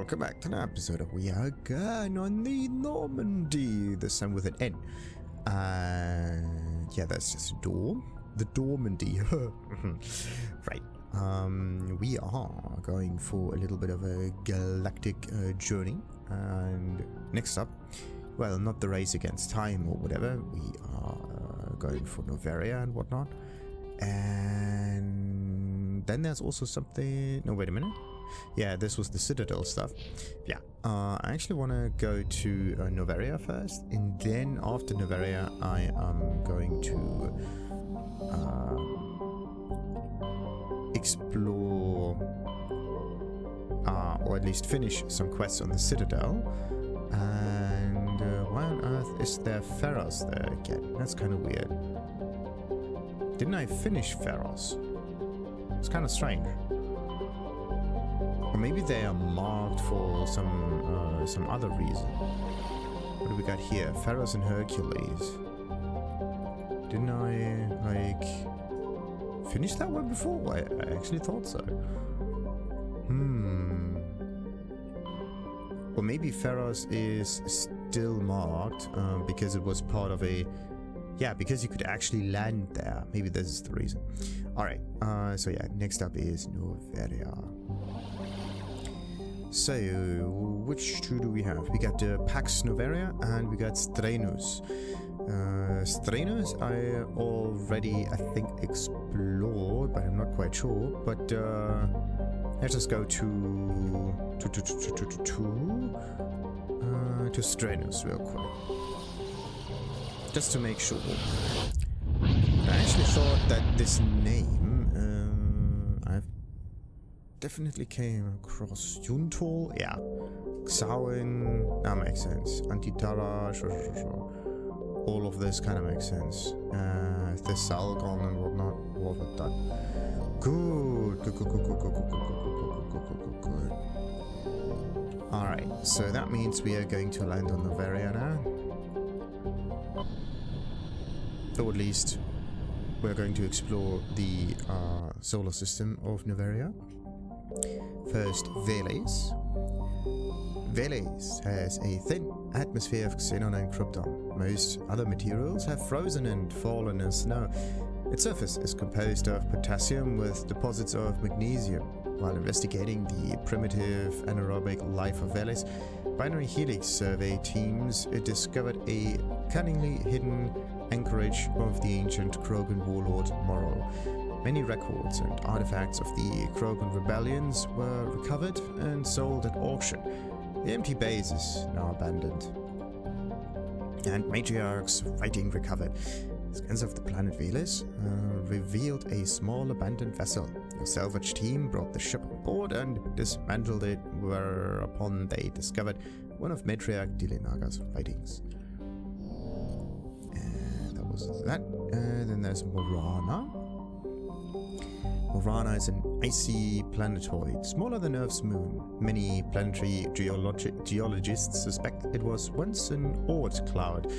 welcome back to another episode of We Are Again on the Normandy, this time with an N. Yeah, that's just a door. The Normandy. Right. We are going for a little bit of a galactic journey. And next up, well, not the race against time or whatever. We are going for Noveria and whatnot. And then there's also something... No, wait a minute. Yeah, this was the Citadel stuff. Yeah, I actually want to go to Noveria first, and then after Noveria I am going to explore, or at least finish some quests on the Citadel. And why on earth is there Pharos there again? That's kind of weird. Didn't I finish Pharos? It's kind of strange. Or maybe they are marked for some other reason. What do we got here? Pharos and Hercules. Didn't I, like, finish that one before? I actually thought so. Or maybe Pharos is still marked because it was part of a... Yeah, because you could actually land there. Maybe this is the reason. Alright, so yeah, next up is Noveria. So, which two do we have? We got Pax Noveria and we got Stranus. Stranus I already, I think, explored, but I'm not quite sure. But let's just go to Stranus real quick, just to make sure. I actually thought that this name I've definitely came across. Juntol, yeah. Xawin, that makes sense. Antitara, sure. All of this kind of makes sense. Thessalgon and whatnot, all of it done. Good. Alright, so that means we are going to land on Noveria now. Or at least we're going to explore the solar system of Noveria. First, Veles. Veles has a thin atmosphere of xenon and krypton. Most other materials have frozen and fallen in snow. Its surface is composed of potassium with deposits of magnesium. While investigating the primitive anaerobic life of Veles, binary helix survey teams discovered a cunningly hidden anchorage of the ancient Krogan warlord Morrow. Many records and artifacts of the Krogan rebellions were recovered and sold at auction. The empty base is now abandoned, and matriarch's writing recovered. Scans of the planet Veles revealed a small abandoned vessel. A salvage team brought the ship on board and dismantled it, whereupon they discovered one of Matriarch Dilenaga's writings. And that was that. Then there's Morana. Morana is an icy planetoid, smaller than Earth's moon. Many planetary geologists suspect it was once an Oort cloud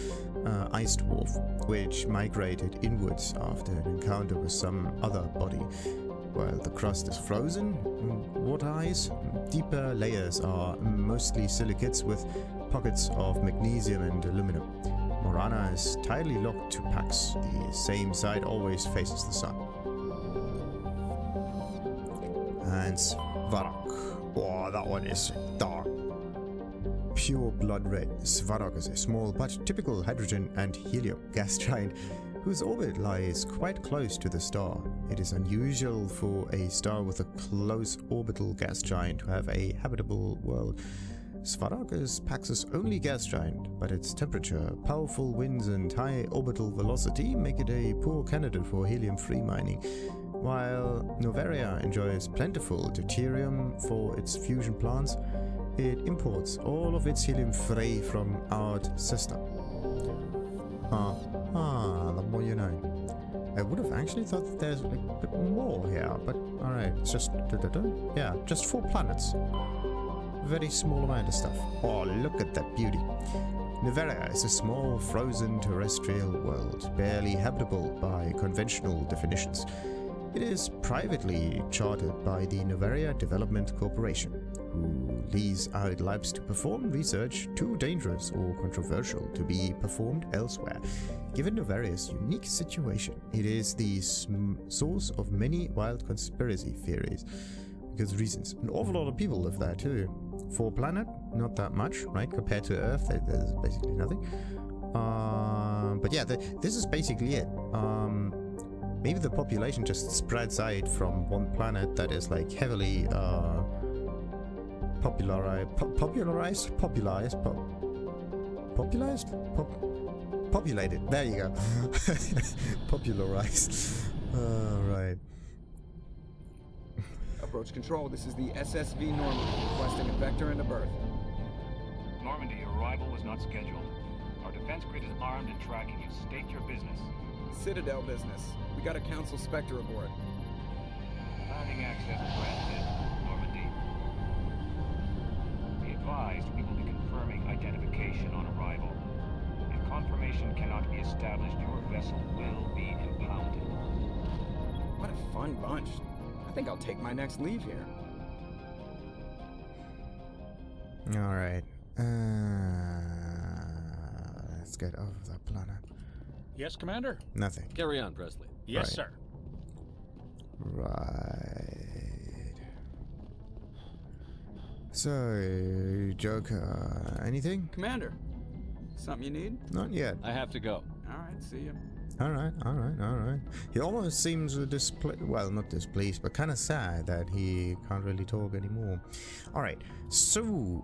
ice dwarf, which migrated inwards after an encounter with some other body. While the crust is frozen, water ice, deeper layers are mostly silicates with pockets of magnesium and aluminum. Morana is tightly locked to Pax. The same side always faces the sun. And Svarok. Oh, that one is dark. Pure blood red. Svarok is a small but typical hydrogen and helium gas giant whose orbit lies quite close to the star. It is unusual for a star with a close orbital gas giant to have a habitable world. Svarok is Pax's only gas giant, but its temperature, powerful winds and high orbital velocity make it a poor candidate for helium-free mining. While Noveria enjoys plentiful deuterium for its fusion plants, it imports all of its helium-free from our system. The more you know. I would have actually thought that there's a bit more here, but alright, it's just... Yeah, just 4 planets. Very small amount of stuff. Oh, look at that beauty. Noveria is a small, frozen terrestrial world, barely habitable by conventional definitions. It is privately chartered by the Noveria Development Corporation, who lease out labs to perform research too dangerous or controversial to be performed elsewhere. Given Noveria's unique situation, it is the source of many wild conspiracy theories. Because reasons. An awful lot of people live there too. For a planet, not that much, right? Compared to Earth, there's basically nothing. But yeah, this is basically it. Maybe the population just spreads out from one planet that is like heavily populated. There you go. Popularized. Right. Approach control, this is the SSV Normandy, requesting a vector and a berth. Normandy, your arrival was not scheduled. Our defense grid is armed and tracking you. State your business. Citadel business. We got a Council Spectre aboard. Landing access granted, Normandy. Be advised, we will be confirming identification on arrival. If confirmation cannot be established, your vessel will be impounded. What a fun bunch. I think I'll take my next leave here. Alright. Let's get off that planet. Yes, Commander? Nothing. Carry on, Presley. Yes, Right. sir. Right. So, Joker, anything? Commander, something you need? Not yet. I have to go. Alright, see ya. Alright. He almost seems well, not displeased, but kind of sad that he can't really talk anymore. Alright, so,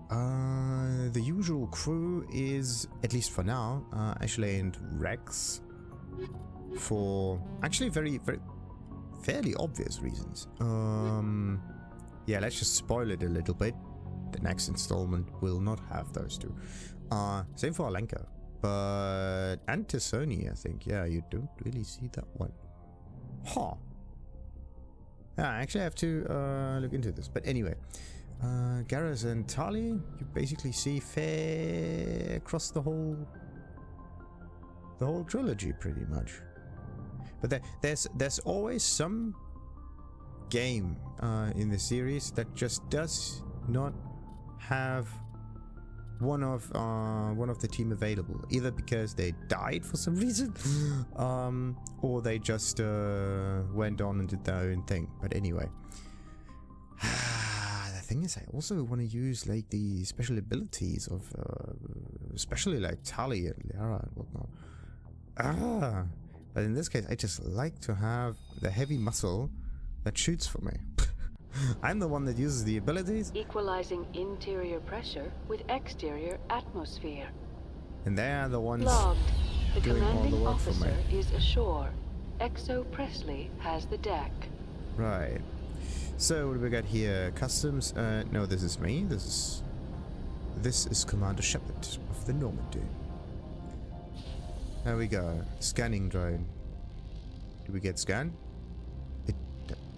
the usual crew is, at least for now, Ashley and Wrex. For actually very fairly obvious reasons. Yeah, let's just spoil it a little bit. The next installment will not have those two. Same for Alenka. But and Sony, I think. Yeah, you don't really see that one. Huh. Yeah, I actually have to look into this. But anyway, Garrus and Tali, you basically see fair across the whole trilogy, pretty much. But there's always some game in the series that just does not have one of the team available, either because they died for some reason, or they just went on and did their own thing. But anyway, the thing is, I also want to use like the special abilities of, especially like Tali and Liara and whatnot. But in this case, I just like to have the heavy muscle that shoots for me. I'm the one that uses the abilities. Equalizing interior pressure with exterior atmosphere. And they are the ones Logged. The doing all the commanding work for officer me. is ashore. Exo Presley has the deck. Right. So what do we got here? Customs. No, this is me. This is Commander Shepard of the Normandy. There we go. Scanning drone. Did we get scanned?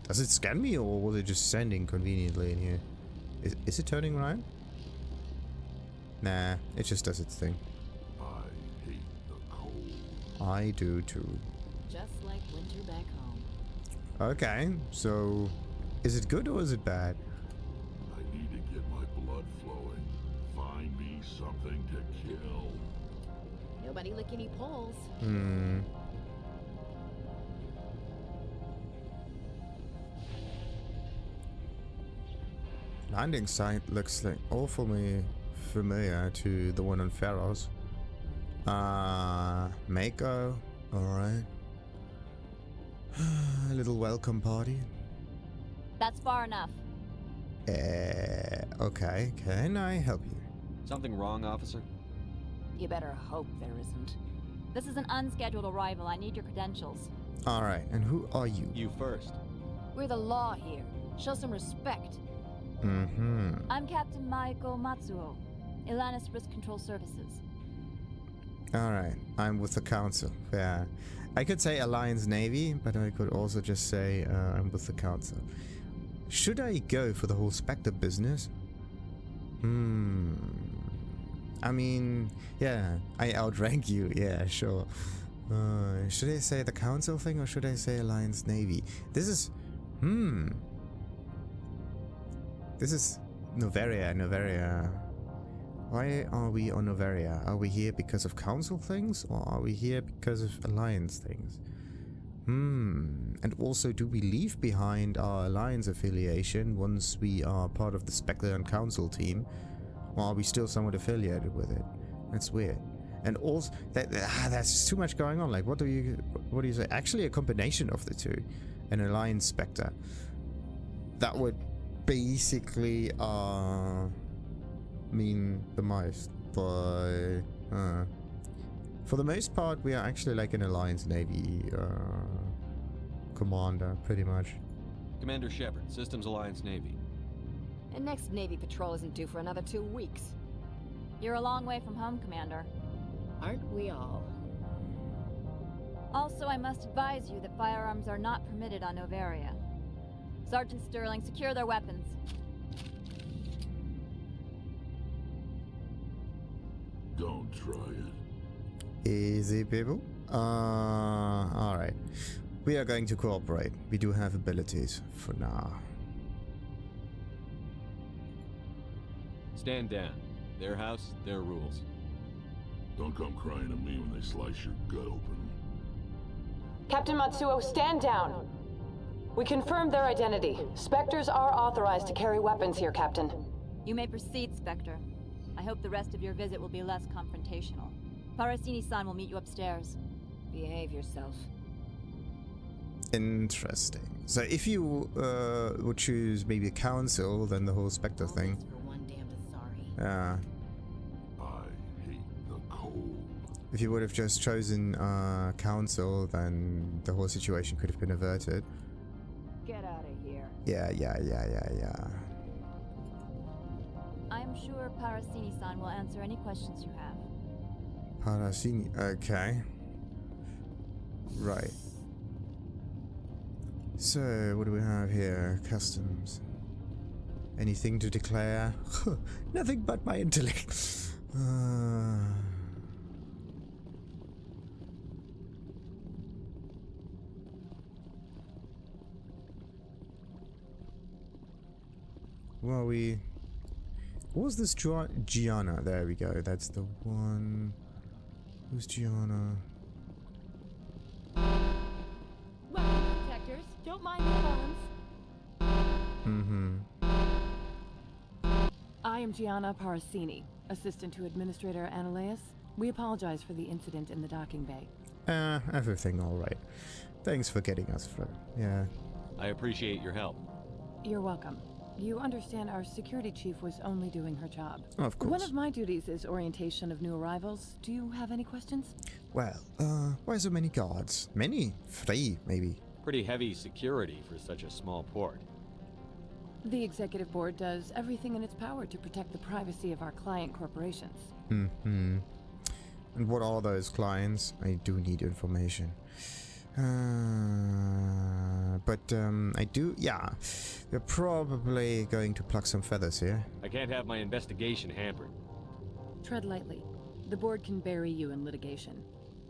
Does it scan me, or was it just sending conveniently in here? Is it turning around? Nah, it just does its thing. I hate the cold. I do too. Just like winter back home. Okay, so is it good or is it bad? I need to get my blood flowing. Find me something to kill. Nobody lick any poles. Landing site looks like awfully familiar to the one on Pharos. Mako, alright. A little welcome party. That's far enough. Okay, can I help you? Something wrong, officer? You better hope there isn't. This is an unscheduled arrival. I need your credentials. Alright, and who are you? You first. We're the law here. Show some respect. I'm Captain Maiko Matsuo, Ilanis Risk Control Services. Alright, I'm with the Council. Yeah. I could say Alliance Navy, but I could also just say I'm with the Council. Should I go for the whole Spectre business? I mean, yeah, I outrank you, yeah, sure. Should I say the Council thing, or should I say Alliance Navy? This is Noveria. Why are we on Noveria? Are we here because of council things, or are we here because of alliance things? And also, do we leave behind our alliance affiliation once we are part of the Spectre and council team, or are we still somewhat affiliated with it? That's weird. And also, that's too much going on. Like, what do you say? Actually, a combination of the two, an alliance Spectre. That would basically mean the most, but for the most part, we are actually like an alliance navy commander, pretty much. Commander Shepard, Systems Alliance Navy. And next Navy patrol isn't due for another 2 weeks. You're a long way from home, Commander. Aren't we all? Also, I must advise you that firearms are not permitted on Noveria. Sergeant Sterling, secure their weapons. Don't try it. Easy, people. Alright. We are going to cooperate. We do have abilities for now. Stand down. Their house, their rules. Don't come crying at me when they slice your gut open. Captain Matsuo, stand down. We confirmed their identity. Spectres are authorized to carry weapons here, Captain. You may proceed, Spectre. I hope the rest of your visit will be less confrontational. Parasini-san will meet you upstairs. Behave yourself. Interesting. So if you would choose maybe a council, then the whole Spectre thing. For one damned Asari. Yeah. I hate the cold. If you would have just chosen council, then the whole situation could have been averted. Get out of here. Yeah. I am sure Parasini-san will answer any questions you have. Parasini. Okay. Right. So, what do we have here? Customs. Anything to declare? Nothing but my intellect. Well, what was this Gianna? There we go. That's the one. Who's Gianna? Weapons detectors. Don't mind the alarms. I am Gianna Parasini, assistant to Administrator Ananias. We apologize for the incident in the docking bay. Everything all right. Thanks for getting us through. Yeah. I appreciate your help. You're welcome. You understand our security chief was only doing her job. Of course. One of my duties is orientation of new arrivals. Do you have any questions? Well, why so many guards? Many? 3, maybe. Pretty heavy security for such a small port. The executive board does everything in its power to protect the privacy of our client corporations. And what are those clients? I do need information. But I do, yeah. We're probably going to pluck some feathers here. I can't have my investigation hampered. Tread lightly. The board can bury you in litigation.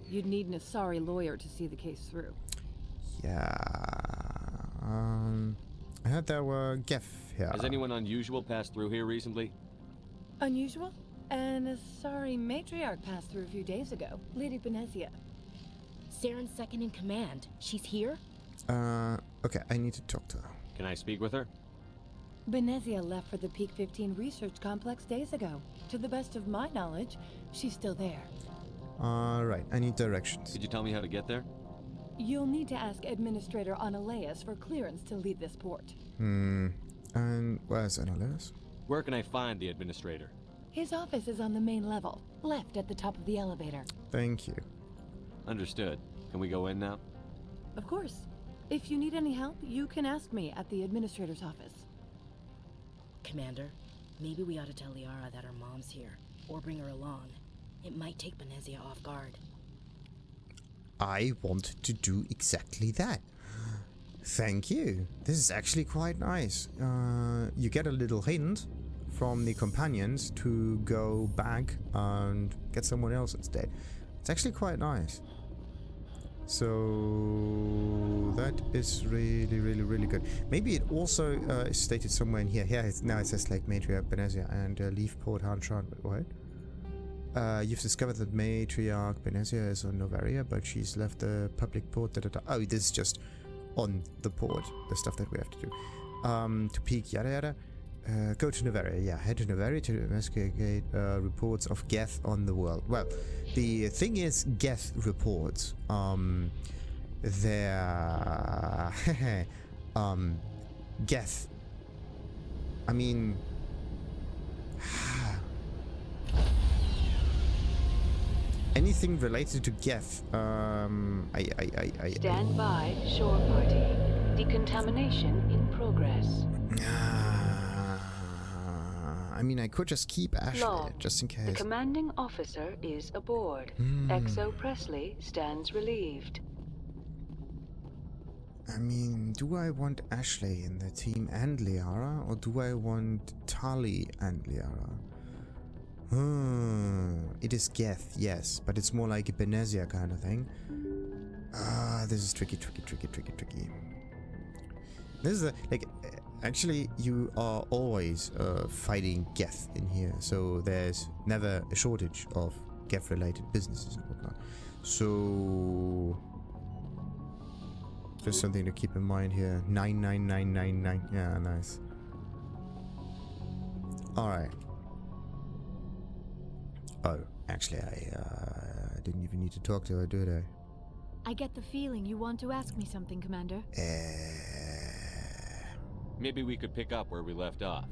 You'd need an Asari lawyer to see the case through. Yeah. I heard there were Geth here. Has anyone unusual passed through here recently? Unusual? An Asari matriarch passed through a few days ago. Lady Benezia. Saren's second in command. She's here? Okay, I need to talk to her. Can I speak with her? Benezia left for the Peak 15 research complex days ago. To the best of my knowledge, she's still there. Alright, I need directions. Could you tell me how to get there? You'll need to ask Administrator Ananias for clearance to leave this port. And where's Ananias? Where can I find the administrator? His office is on the main level, left at the top of the elevator. Thank you. Understood. Can we go in now? Of course. If you need any help, you can ask me at the Administrator's office. Commander, maybe we ought to tell Liara that her mom's here, or bring her along. It might take Benezia off guard. I want to do exactly that. Thank you. This is actually quite nice. You get a little hint from the companions to go back and get someone else instead. It's actually quite nice. So that is really, really, really good. Maybe it also is stated somewhere in here. Yeah, now it says like Matriarch Benezia and leave Port Hanshan. What? You've discovered that Matriarch Benezia is on Noveria, but she's left the public port. Oh, this is just on the port, the stuff that we have to do. To peek, yada yada. Go to Noveria, yeah. Head to Noveria to investigate reports of Geth on the world. Well, the thing is, Geth reports, they're... Geth. I mean... anything related to Geth, Stand by, shore party. Decontamination in progress. I mean, I could just keep Ashley, just in case. The commanding officer is aboard. Exo Presley stands relieved. I mean, do I want Ashley in the team and Liara, or do I want Tali and Liara? It is Geth, yes, but it's more like a Benezia kind of thing. This is tricky. This is actually, you are always fighting Geth in here, so there's never a shortage of Geth-related businesses and whatnot. So, just something to keep in mind here. 99999. Yeah, nice. All right. Oh, actually, I didn't even need to talk to her, did I? I get the feeling you want to ask me something, Commander. Maybe we could pick up where we left off.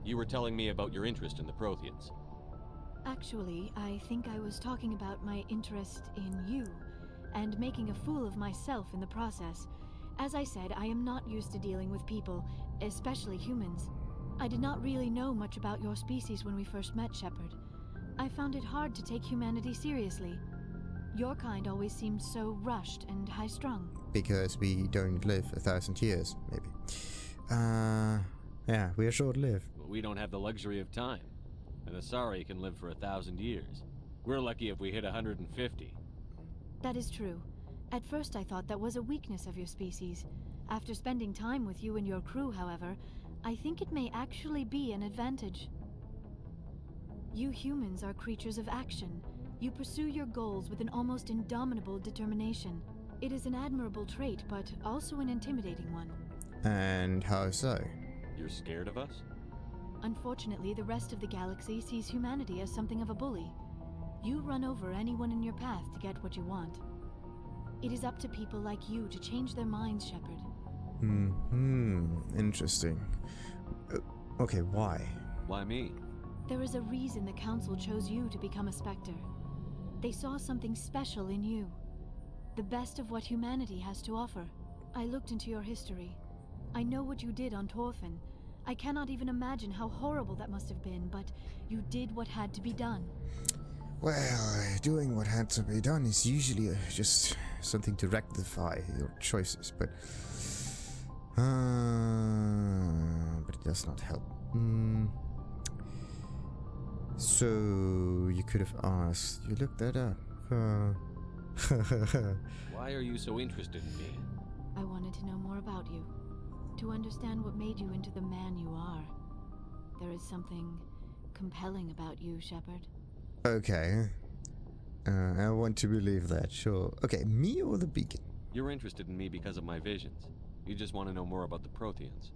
You were telling me about your interest in the Protheans. Actually, I think I was talking about my interest in you, and making a fool of myself in the process. As I said, I am not used to dealing with people, especially humans. I did not really know much about your species when we first met, Shepard. I found it hard to take humanity seriously. Your kind always seemed so rushed and high-strung. Because we don't live 1,000 years, maybe. Yeah, we are short-lived. But we don't have the luxury of time. An Asari can live for 1,000 years. We're lucky if we hit 150. That is true. At first I thought that was a weakness of your species. After spending time with you and your crew, however, I think it may actually be an advantage. You humans are creatures of action. You pursue your goals with an almost indomitable determination. It is an admirable trait, but also an intimidating one. And how so? You're scared of us? Unfortunately, the rest of the galaxy sees humanity as something of a bully. You run over anyone in your path to get what you want. It is up to people like you to change their minds, Shepard. Interesting. Okay, why? Why me? There is a reason the Council chose you to become a Spectre. They saw something special in you. The best of what humanity has to offer. I looked into your history. I know what you did on Torfin. I cannot even imagine how horrible that must have been, but you did what had to be done. Well, doing what had to be done is usually just something to rectify your choices, but it does not help. So you could have asked. You looked that up. Why are you so interested in me? I wanted to know more about you. To understand what made you into the man you are. There is something compelling about you, Shepard. Okay. I want to believe that, sure. Okay, me or the beacon? You're interested in me because of my visions. You just want to know more about the Protheans.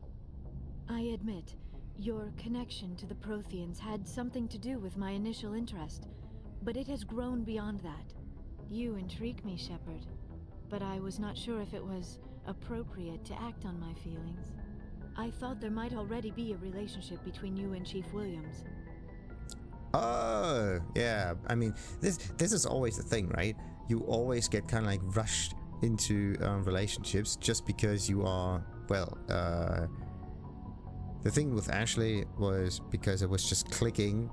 I admit, your connection to the Protheans had something to do with my initial interest, but it has grown beyond that. You intrigue me, Shepard, but I was not sure if it was appropriate to act on my feelings. I thought there might already be a relationship between you and Chief Williams. Oh, yeah. I mean, this is always the thing, right? You always get kind of like rushed into relationships just because you are, well, the thing with Ashley was because I was just clicking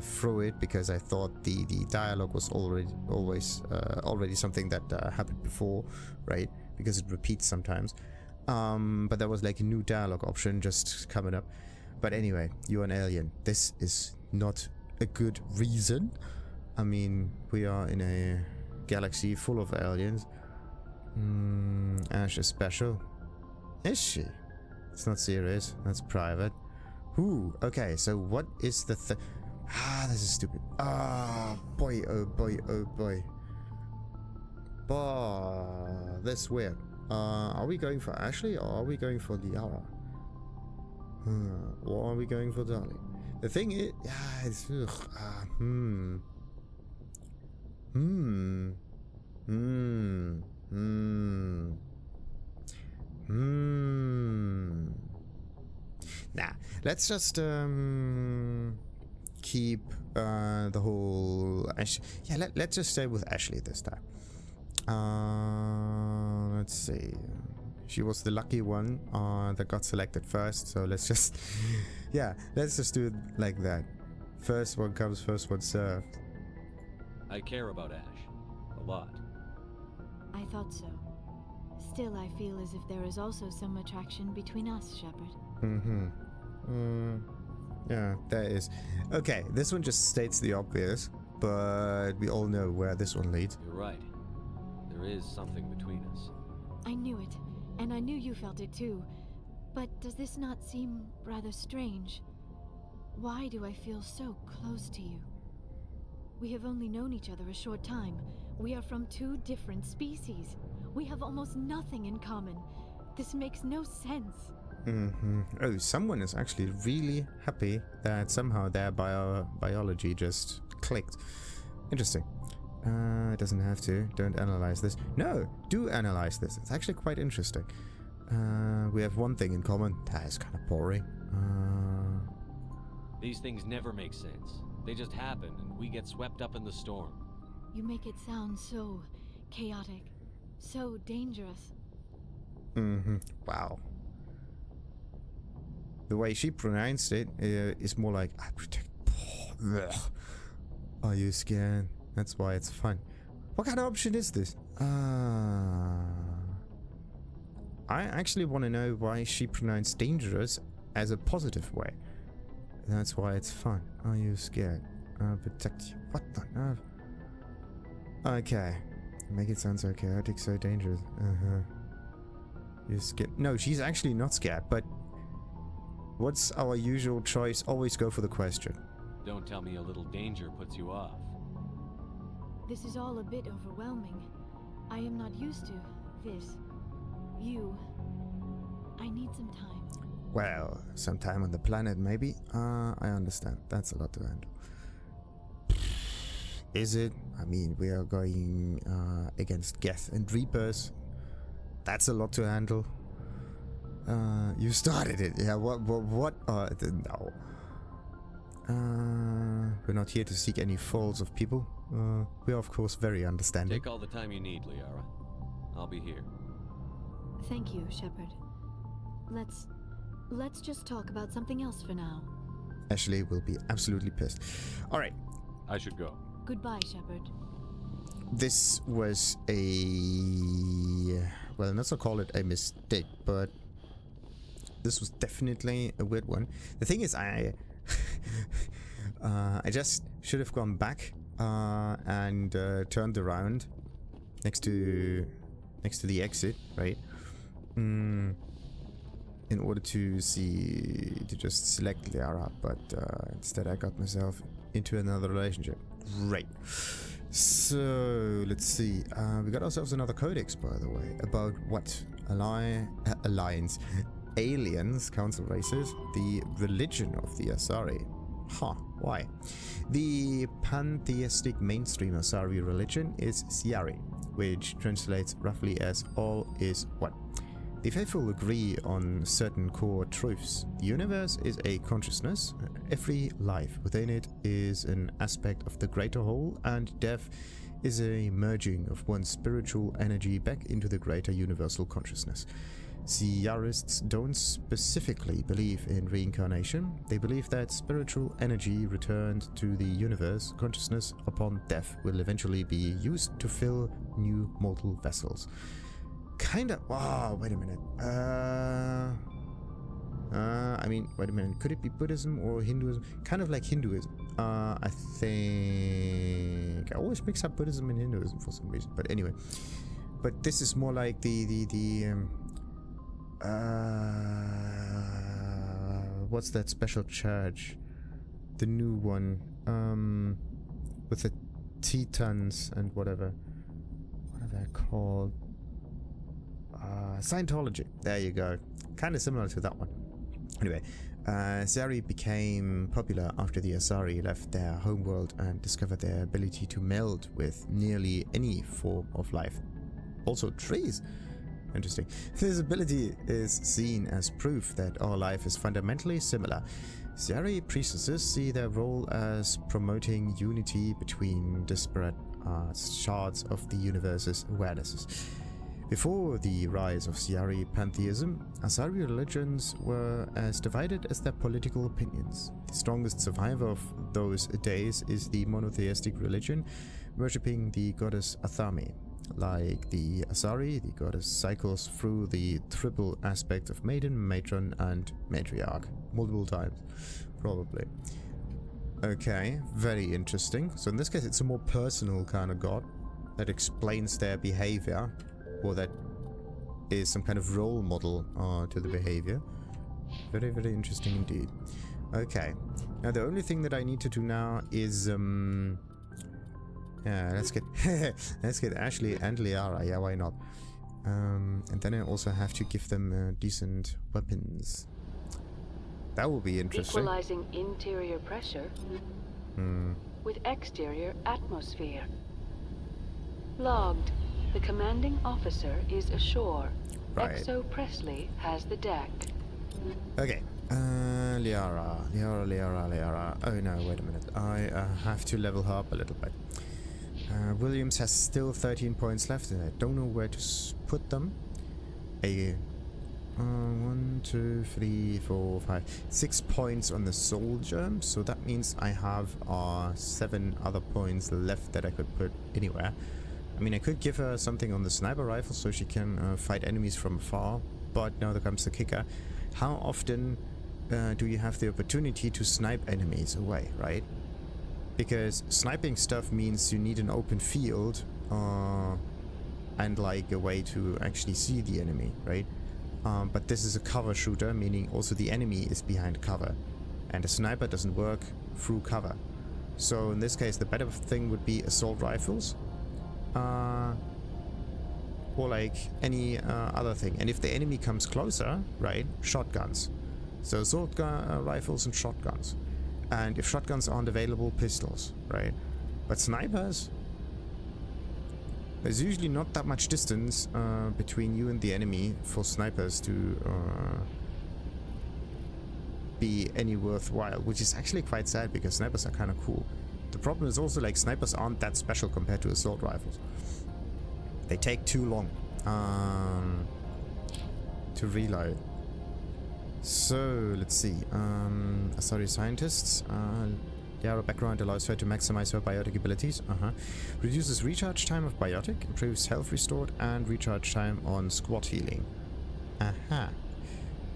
through it because I thought the dialogue was already something that happened before, right? Because it repeats sometimes. But there was like a new dialogue option just coming up. But anyway, you're an alien. This is not a good reason. I mean, we are in a galaxy full of aliens. Ash is special. Is she? It's not serious. That's private. Ooh, okay, so what is the this is stupid. Boy, oh boy, oh boy. That's weird. Are we going for Ashley or are we going for Liara? Or are we going for Dali? The thing is, it's, Nah, let's just keep the whole let's just stay with Ashley this time. Let's see. She was the lucky one that got selected first, so let's just let's just do it like that. First one comes, first one served. I care about Ash. A lot. I thought so. Still, I feel as if there is also some attraction between us, Shepard. Yeah, there is. Okay, this one just states the obvious, but we all know where this one leads. You're right. There is something between us. I knew it, and I knew you felt it too. But does this not seem rather strange? Why do I feel so close to you? We have only known each other a short time. We are from two different species. We have almost nothing in common. This makes no sense. Oh, someone is actually really happy that somehow their biology just clicked. Interesting. It doesn't have to. Don't analyze this. No, do analyze this. It's actually quite interesting. We have one thing in common. That is kind of boring. These things never make sense. They just happen, and we get swept up in the storm. You make it sound so chaotic, so dangerous. Wow. The way she pronounced it is more like, I protect. Are you scared? That's why it's fun. What kind of option is this? I actually want to know why she pronounced dangerous as a positive way. That's why it's fun. Are you scared? Protect you. What the nerve? Okay. Make it sound so chaotic, so dangerous. You're scared. No, she's actually not scared, but what's our usual choice? Always go for the question. Don't tell me a little danger puts you off. This is all a bit overwhelming. I am not used to this. I need some time. Well, some time on the planet, maybe. I understand. That's a lot to handle. Is it? I mean, we are going against Geth and Reapers. That's a lot to handle. You started it. Yeah, what? No. We're not here to seek any faults of people. We are, of course, very understanding. Take all the time you need, Liara. I'll be here. Thank you, Shepard. Let's just talk about something else for now. Ashley will be absolutely pissed. All right. I should go. Goodbye, Shepard. This was well, not to call it a mistake, but this was definitely a weird one. The thing is, I just should have gone back and turned around next to the exit, right? In order to just select Liara, but instead I got myself into another relationship. Right. So let's see. We got ourselves another codex, by the way, about what? Alliance, aliens, council races, the religion of the Asari. Why? The pantheistic mainstream Asari religion is Siari, which translates roughly as all is one. The faithful agree on certain core truths. The universe is a consciousness. Every life within it is an aspect of the greater whole, and death is a merging of one's spiritual energy back into the greater universal consciousness. Siarists don't specifically believe in reincarnation. They believe that spiritual energy returned to the universe consciousness upon death will eventually be used to fill new mortal vessels. Kinda. Wow, wait a minute. I mean, wait a minute. Could it be Buddhism or Hinduism? Kind of like Hinduism. I think I always mix up Buddhism and Hinduism for some reason. But anyway, But this is more like what's that special church? The new one, with the Tetons and whatever. What are they called? Scientology. There you go. Kind of similar to that one. Anyway, Asari became popular after the Asari left their homeworld and discovered their ability to meld with nearly any form of life. Also trees. Interesting. This ability is seen as proof that our life is fundamentally similar. Asari priestesses see their role as promoting unity between disparate shards of the universe's awarenesses. Before the rise of Asari pantheism, Asari religions were as divided as their political opinions. The strongest survivor of those days is the monotheistic religion, worshipping the goddess Athame. Like the Asari, the goddess cycles through the triple aspect of maiden, matron, and matriarch. Multiple times, probably. Okay, very interesting. So in this case, it's a more personal kind of god that explains their behavior, or that is some kind of role model to the behavior. Very, very interesting indeed. Okay, now the only thing that I need to do now is let's get Ashley and Liara. Yeah, why not? And then I also have to give them decent weapons. That will be interesting. Equalizing interior pressure with exterior atmosphere. Logged. The commanding officer is ashore. Right. Exo Presley has the deck. Okay. Liara. Oh no, wait a minute. I have to level her up a little bit. Williams has still 13 points left, and I don't know where to put them. 1, 2, 3, 4, 5, 6 points on the soldier, so that means I have 7 other points left that I could put anywhere. I mean, I could give her something on the sniper rifle so she can fight enemies from afar, but now there comes the kicker. How often do you have the opportunity to snipe enemies away, right? Because sniping stuff means you need an open field and like a way to actually see the enemy, right? But this is a cover shooter, meaning also the enemy is behind cover, and a sniper doesn't work through cover. So in this case, the better thing would be assault rifles, or like any other thing. And if the enemy comes closer, right, shotguns. So assault rifles and shotguns. And if shotguns aren't available, pistols, right? But snipers, there's usually not that much distance between you and the enemy for snipers to be any worthwhile, which is actually quite sad because snipers are kind of cool. The problem is also like snipers aren't that special compared to assault rifles. They take too long to reload. So let's see. Asari scientists. Liara background allows her to maximize her biotic abilities. Reduces recharge time of biotic, improves health restored, and recharge time on squad healing.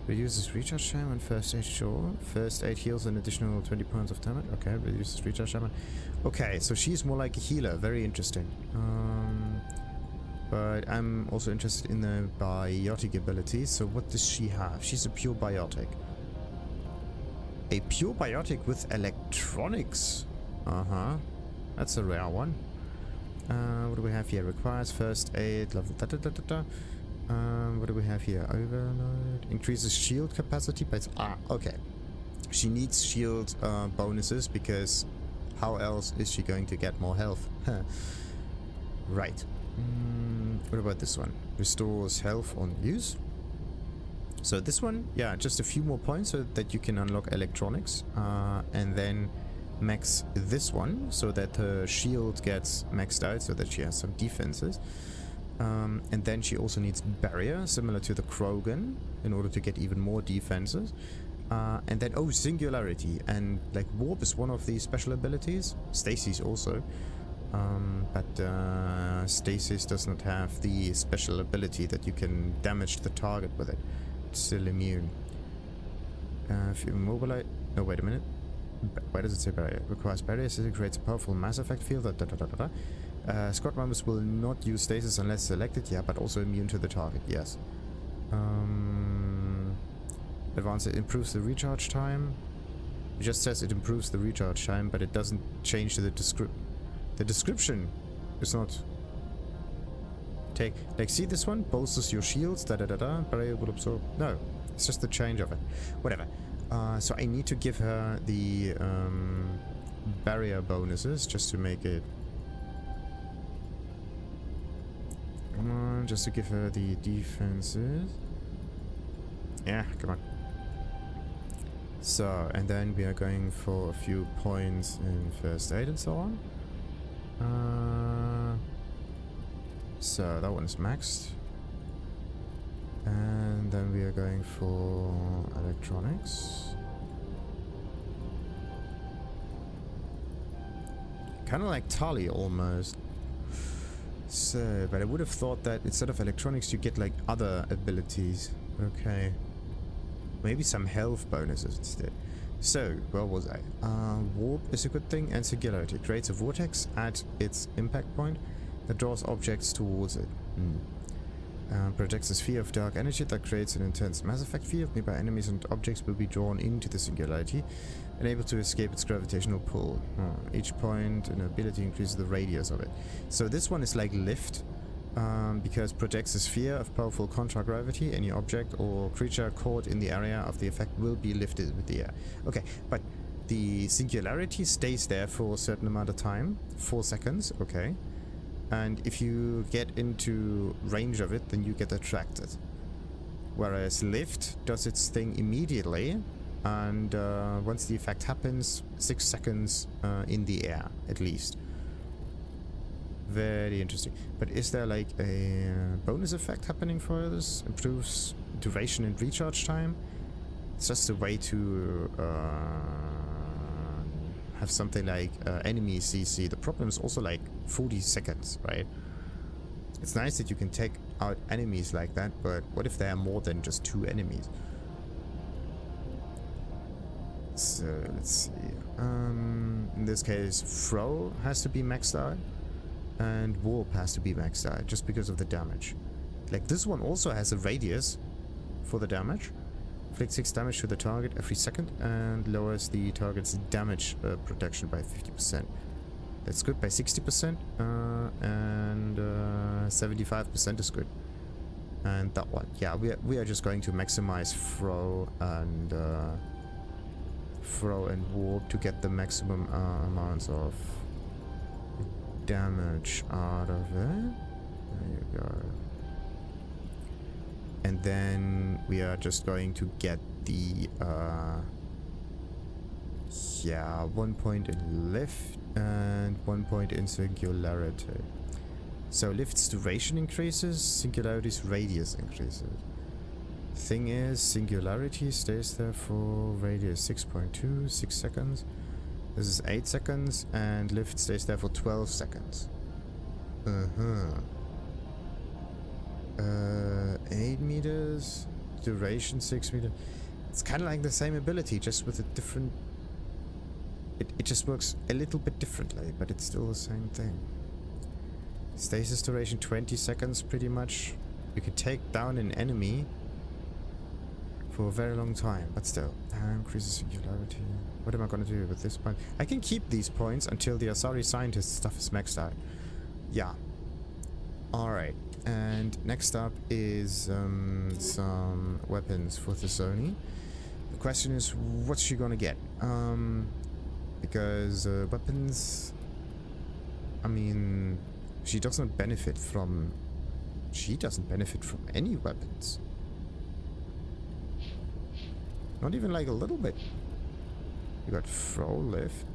Reduces recharge time on first aid, sure. First aid heals an additional 20 points of damage. Okay, reduces recharge time. Okay, so she's more like a healer. Very interesting. But I'm also interested in the biotic abilities. So what does she have? She's a pure biotic. A pure biotic with electronics. That's a rare one. What do we have here? Requires first aid level. What do we have here? Overload. Increases shield capacity by... okay. She needs shield bonuses because how else is she going to get more health? Right. What about this one? Restores health on use. So this one, yeah, just a few more points so that you can unlock electronics, and then max this one so that her shield gets maxed out so that she has some defenses. And then she also needs barrier, similar to the Krogan, in order to get even more defenses. And then, singularity, and like warp is one of the special abilities. Stasis also. But Stasis does not have the special ability that you can damage the target with it. It's still immune. If you immobilize... No, wait a minute. Why does it say barrier? Requires barrier, so it creates a powerful mass effect field. Squad members will not use stasis unless selected, yeah, but also immune to the target, yes. Advanced, it improves the recharge time. It just says it improves the recharge time, but it doesn't change the description is not... Like, see this one? Bolsters your shields, barrier will absorb... No, it's just the change of it. Whatever. So I need to give her the barrier bonuses just to make it... Come on, just to give her the defenses. Yeah, come on. So, and then we are going for a few points in first aid and so on. So that one's maxed. And then we are going for electronics. Kind of like Tali almost. So, but I would have thought that instead of electronics you get like other abilities. Okay. Maybe some health bonuses instead. So, where was I? Warp is a good thing, and singularity. Creates a vortex at its impact point that draws objects towards it. Projects a sphere of dark energy that creates an intense Mass Effect field. Nearby enemies and objects will be drawn into the singularity and able to escape its gravitational pull. Each point and ability increases the radius of it. So this one is like lift. Because projects a sphere of powerful contra-gravity, any object or creature caught in the area of the effect will be lifted with the air. Okay, but the singularity stays there for a certain amount of time, 4 seconds, okay. And if you get into range of it, then you get attracted. Whereas lift does its thing immediately, and once the effect happens, 6 seconds in the air, at least. Very interesting. But is there like a bonus effect happening for this? Improves duration and recharge time? It's just a way to have something like enemy CC. The problem is also like 40 seconds, right? It's nice that you can take out enemies like that, but what if there are more than just 2 enemies? So, let's see. In this case, throw has to be maxed out. And warp has to be maxed out just because of the damage. Like this one also has a radius for the damage. Inflict 6 damage to the target every second and lowers the target's damage protection by 50%. That's good by 60%, and 75% is good. And that one, yeah, we are just going to maximize throw and warp to get the maximum amounts of damage out of it. There you go. And then we are just going to get the 1 point in lift and 1 point in singularity. So lift's duration increases, singularity's radius increases. Thing is, singularity stays there for radius 6.2, 6 seconds. This is 8 seconds, and lift stays there for 12 seconds. 8 meters, duration 6 meters. It's kind of like the same ability, just with a different... It just works a little bit differently, but it's still the same thing. Stasis duration 20 seconds, pretty much. You can take down an enemy for a very long time, but still. Increases singularity. What am I gonna do with this point? I can keep these points until the Asari scientist stuff is maxed out. Yeah. Alright. And next up is some weapons for Thesoni. The question is, what's she gonna get? Because weapons... I mean... She doesn't benefit from any weapons. Not even like a little bit. You got throw lift.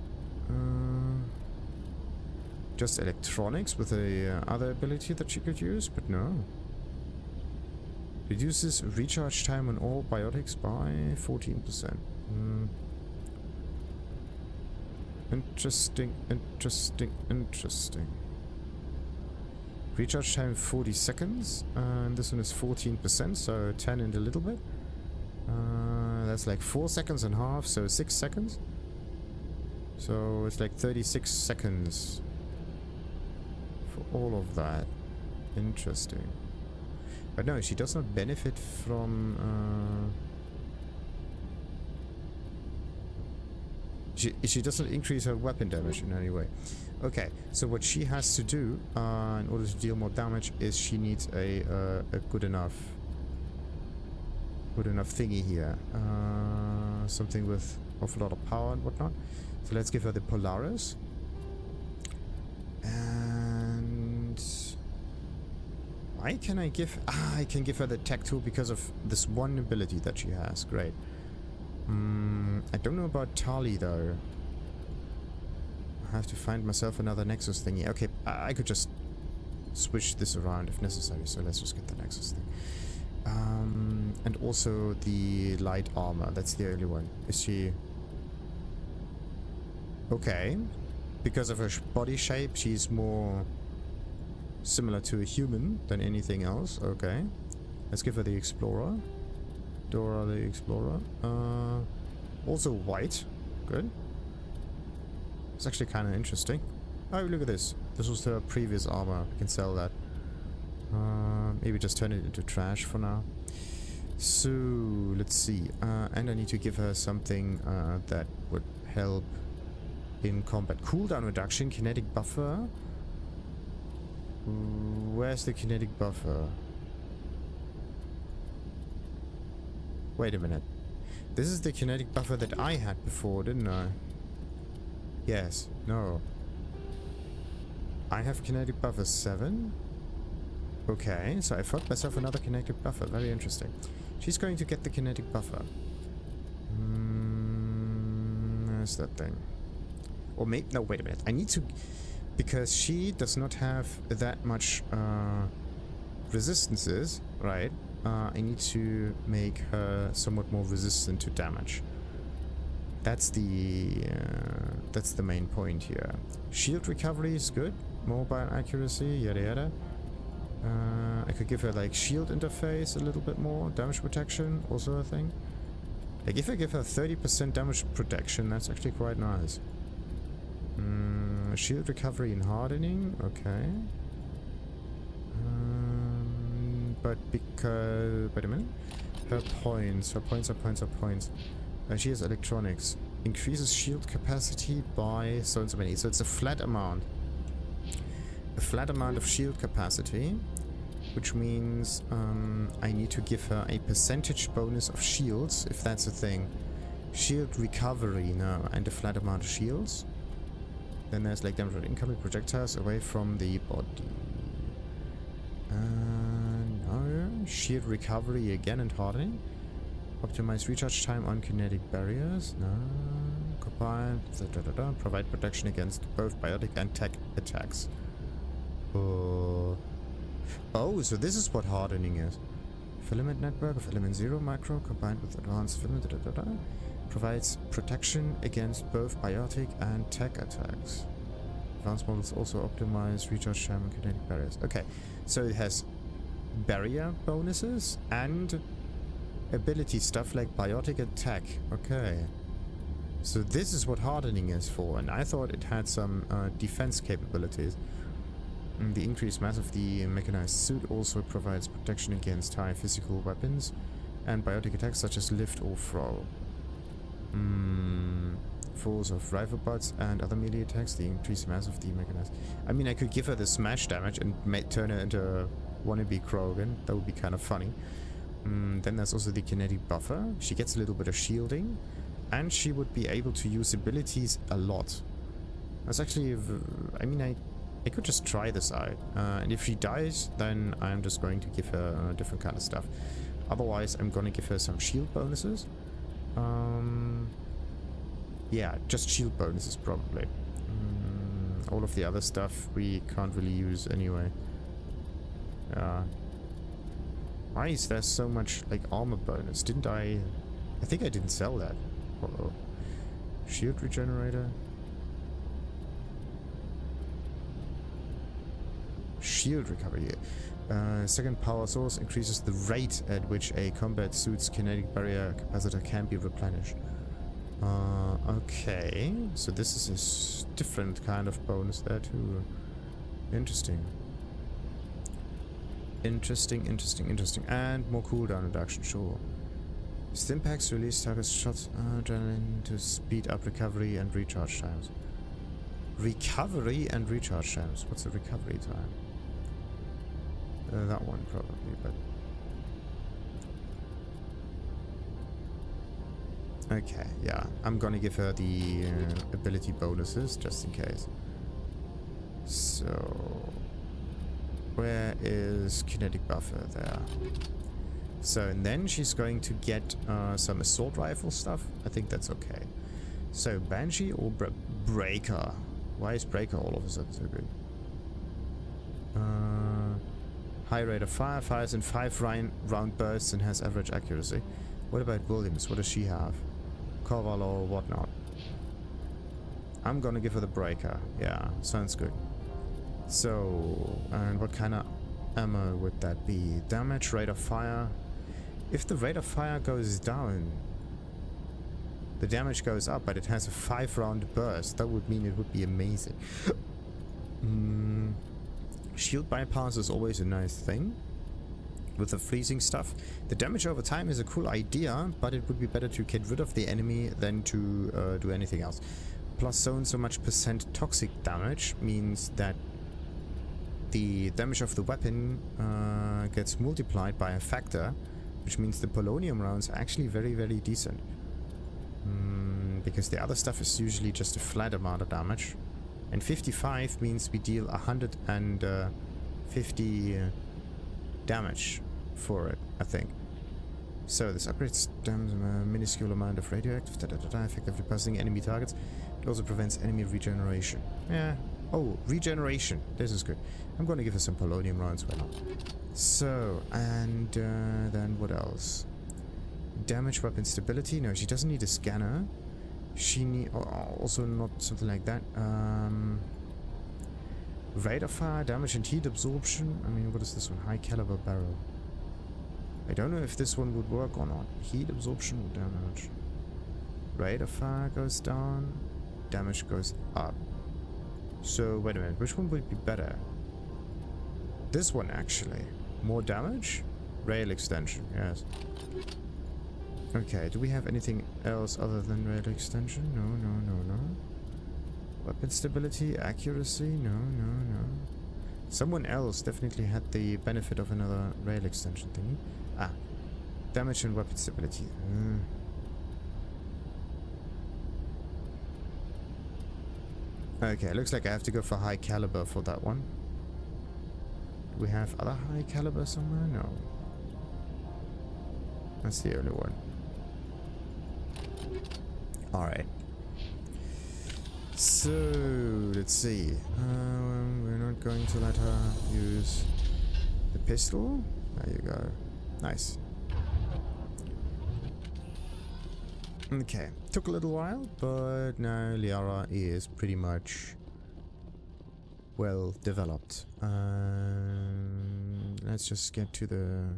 Just electronics with a other ability that she could use, but no. Reduces recharge time on all biotics by 14%. Interesting. Recharge time 40 seconds, and this one is 14%, so 10 and a little bit. That's like 4 seconds and a half, so 6 seconds. So it's like 36 seconds all of that. Interesting. But no, she does not benefit from... She doesn't increase her weapon damage in any way. Okay, so what she has to do in order to deal more damage is she needs a good enough thingy here. Something with awful lot of power and whatnot. So let's give her the Polaris. And why can I give... I can give her the Tech tool because of this one ability that she has. Great. I don't know about Tali though. I have to find myself another Nexus thingy. Okay, I could just switch this around if necessary, so let's just get the Nexus thing. And also the light armor, that's the only one. Is she... Okay. Because of her body shape, she's more similar to a human than anything else. Okay. Let's give her the Explorer. Dora the Explorer. Also white. Good. It's actually kind of interesting. Oh, look at this. This was her previous armor. We can sell that. Maybe just turn it into trash for now. So, let's see. And I need to give her something that would help in combat. Cooldown reduction, kinetic buffer. Where's the kinetic buffer? Wait a minute. This is the kinetic buffer that I had before, didn't I? Yes. No. I have kinetic buffer 7. Okay, so I found myself another kinetic buffer. Very interesting. She's going to get the kinetic buffer. Where's that thing? Or maybe... No, wait a minute. I need to... Because she does not have that much resistances, right? I need to make her somewhat more resistant to damage. That's the main point here. Shield recovery is good. Mobile accuracy, yada yada. I could give her like shield interface a little bit more. Damage protection, also a thing. Like if I give her 30% damage protection, that's actually quite nice. Shield recovery and hardening, okay. But because... Wait a minute. Her points are points. She has electronics. Increases shield capacity by so and so many. So it's a flat amount. A flat amount of shield capacity. Which means I need to give her a percentage bonus of shields, if that's a thing. Shield recovery, no. And a flat amount of shields. Then there's like damage on incoming projectiles away from the body. No. Shield recovery again and hardening. Optimize recharge time on kinetic barriers. No. Combine. Provide protection against both biotic and tech attacks. Oh, so this is what hardening is. Filament network of element 0 micro combined with advanced filament. Provides protection against both biotic and tech attacks. Advanced models also optimize recharge time and kinetic barriers. Okay, so it has barrier bonuses and ability stuff like biotic and tech. Okay. So this is what hardening is for, and I thought it had some defense capabilities. The increased mass of the mechanized suit also provides protection against high physical weapons and biotic attacks such as lift or throw. Force of rifle butts and other melee attacks, the increased mass of the mechanized. I mean, I could give her the smash damage and turn her into a wannabe Krogan. That would be kind of funny. Then there's also the kinetic buffer. She gets a little bit of shielding, and she would be able to use abilities a lot. That's actually, I mean, I could just try this out, and if she dies, then I'm just going to give her different kind of stuff. Otherwise, I'm gonna give her some shield bonuses. Yeah, just shield bonuses probably. All of the other stuff we can't really use anyway. Why is there so much like armor bonus? Didn't I think I didn't sell that. Uh-oh. Shield regenerator. Shield recovery. Second power source increases the rate at which a combat suit's kinetic barrier capacitor can be replenished. Okay, so this is a different kind of bonus there too. Interesting. Interesting. And more cooldown reduction, sure. Stimpaks release targets shots adrenaline to speed up recovery and recharge times. Recovery and recharge times. What's the recovery time? That one probably, but... Okay, yeah. I'm gonna give her the ability bonuses, just in case. So... where is kinetic buffer? There. So, and then she's going to get some assault rifle stuff. I think that's okay. So, Banshee or Breaker? Why is Breaker all of a sudden so good? High rate of fire, fires in 5 round bursts and has average accuracy. What about Williams? What does she have? Corval or whatnot? I'm gonna give her the Breaker. Yeah, sounds good. So, and what kind of ammo would that be? Damage, rate of fire. If the rate of fire goes down, the damage goes up, but it has a 5 round burst. That would mean it would be amazing. Shield bypass is always a nice thing with the freezing stuff. The damage over time is a cool idea, but it would be better to get rid of the enemy than to do anything else. Plus so much percent toxic damage means that the damage of the weapon gets multiplied by a factor, which means the polonium rounds are actually very, very decent. Because the other stuff is usually just a flat amount of damage. And 55 means we deal 150 damage for it, I think. So this upgrades a minuscule amount of radioactive effectively passing enemy targets. It also prevents enemy regeneration. Yeah. Oh, regeneration. This is good. I'm going to give her some polonium rounds. Why not? So, and then what else? Damage weapon stability. No, she doesn't need a scanner. She need also not something like that. Rate of fire, damage and heat absorption. I mean, what is this one? High caliber barrel. I don't know if this one would work or not. Heat absorption or damage. Rate of fire goes down. Damage goes up. So, wait a minute. Which one would be better? This one, actually. More damage? Rail extension, yes. Okay, do we have anything else other than rail extension? No. Weapon stability, accuracy? No. Someone else definitely had the benefit of another rail extension thingy. Ah, damage and weapon stability. Okay, looks like I have to go for high caliber for that one. Do we have other high caliber somewhere? No. That's the only one. Alright. So, let's see. We're not going to let her use the pistol. There you go. Nice. Okay. Took a little while, but now Liara is pretty much well developed. Let's just get to the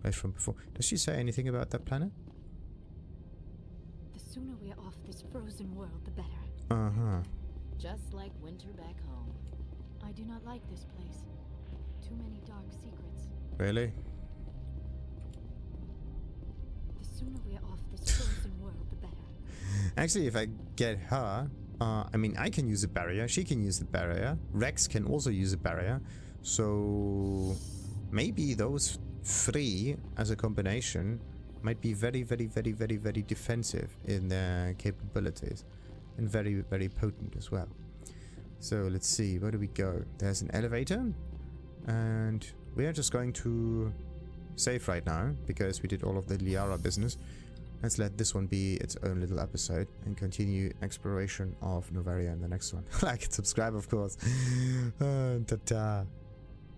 place from before. Does she say anything about that planet? The sooner we're off this frozen world, the better. Uh-huh. Just like winter back home. I do not like this place. Too many dark secrets. Really? The sooner we're off this frozen world, the better. Actually, if I get her, I mean, I can use a barrier, she can use the barrier, Wrex can also use a barrier, so maybe those 3 as a combination might be very, very, very, very, very defensive in their capabilities, and very, very potent as well. So let's see, where do we go? There's an elevator, and we are just going to save right now, because we did all of the Liara business. Let's let this one be its own little episode and continue exploration of Noveria in the next one. Like and subscribe, of course. Ta-ta.